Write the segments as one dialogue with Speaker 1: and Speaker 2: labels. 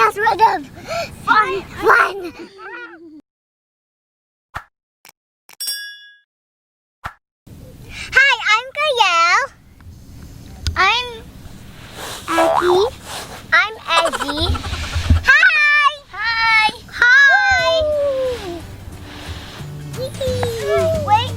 Speaker 1: chaos rhythm. Fun. Fun. Hi, I'm Caielle. I'm Aggie. I'm Aggie. Hi. Hi. Hi. Wait.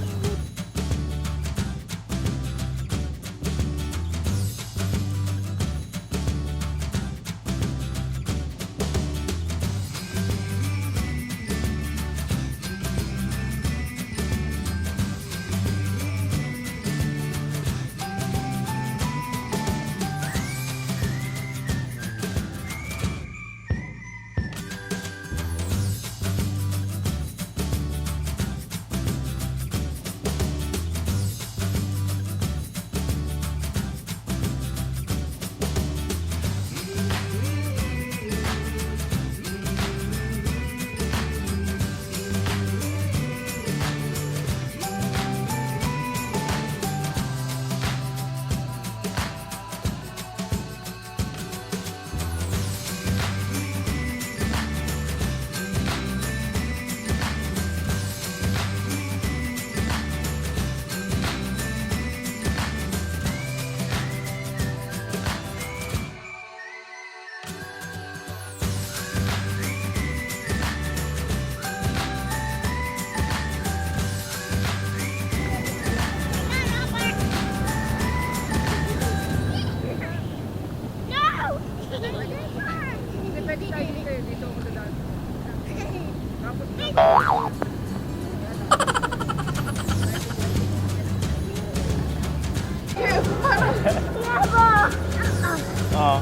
Speaker 2: Oh.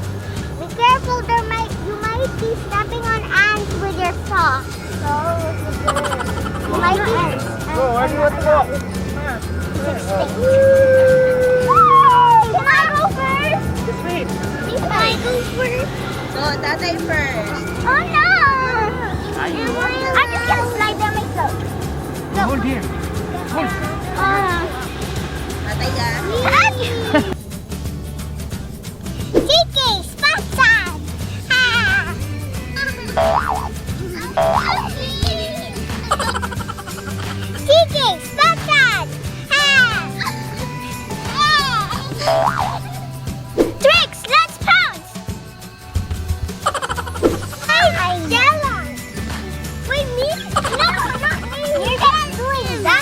Speaker 1: Be careful, you might be stepping on ants with your socks. So, you might be.
Speaker 2: Where do you want to go?
Speaker 1: Can I go first?
Speaker 2: Wait.
Speaker 1: Can I go first?
Speaker 3: No, tatay first.
Speaker 1: Oh no! I'm just gonna slide down myself.
Speaker 2: Hold here. Hold.
Speaker 3: Tatay ka.
Speaker 1: Tiki, spotsan! Tiki, spotsan! Tricks, let's pounce! Hey, Stella! Wait, me? No, not me! You're not doing that!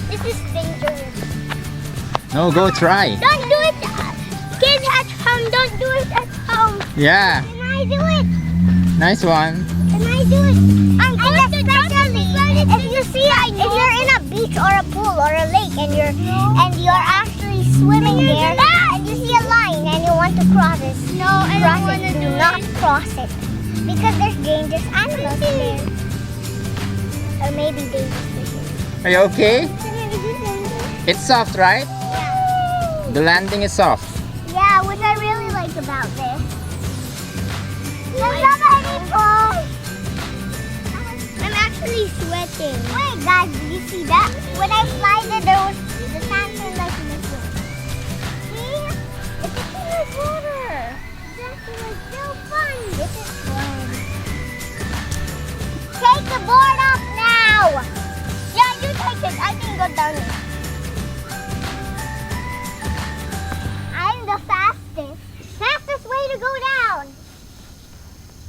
Speaker 1: This is dangerous.
Speaker 2: No, go try.
Speaker 1: Don't do it, kids at home. Don't do it at home.
Speaker 2: Yeah.
Speaker 1: Can I do it?
Speaker 2: Nice one.
Speaker 1: Can I do it? I'm going to especially if you see, if you're in a beach or a pool or a lake and you're actually swimming there and you see a line and you want to cross it. No, I don't want to do not cross it because there's dangerous animals there, or maybe dangerous fishes.
Speaker 2: Are you okay? It's soft, right?
Speaker 1: Yeah.
Speaker 2: The landing is soft.
Speaker 1: Yeah, which I really like about this. There's not any balls. I'm actually sweating. Wait, guys, did you see that? When I slided, there was the sand was like missing. See? It's a clear water. Exactly, it's so fun. This is fun. Take the board off now. Yeah, you take it. I can go down it. I'm the fastest. Fastest way to go down.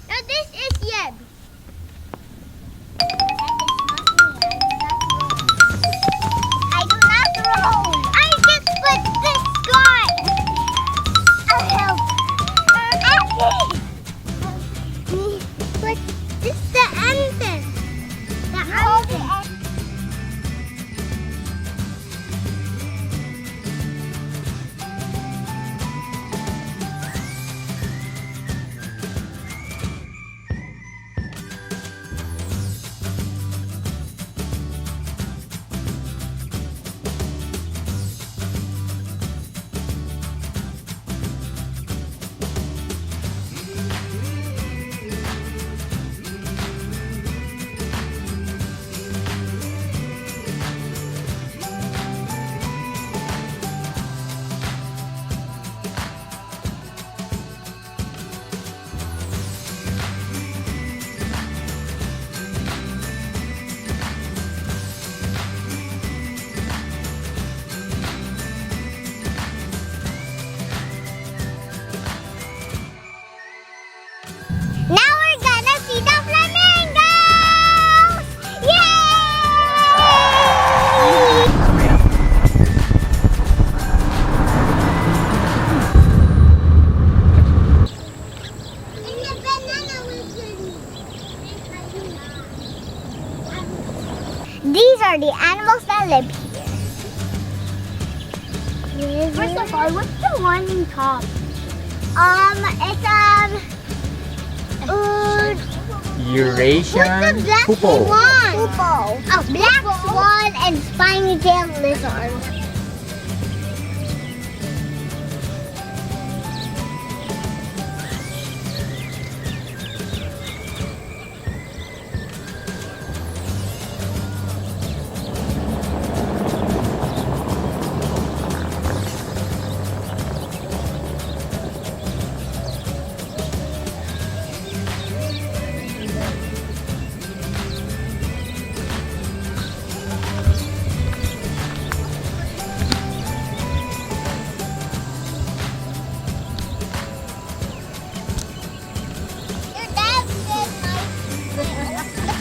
Speaker 1: Now this is Yeb. I do not roll. I just put this guy. I'll help. Now we're gonna see the flamingos! Yay! These are the animals that live here. First of all, what's the one in top? It's
Speaker 2: Eurasian
Speaker 1: what's the black
Speaker 2: hoopoe.
Speaker 1: swan? A black swan and spiny-tailed lizard.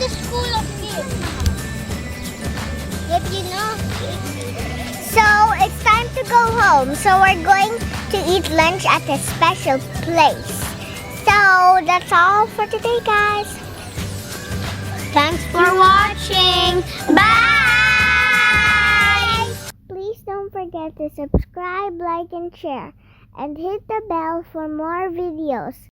Speaker 1: It's a school of kids. Yep, you know. So it's time to go home. So we're going to eat lunch at a special place. So that's all for today, guys. Thanks for watching. Bye! Please don't forget to subscribe, like, and share. And hit the bell for more videos.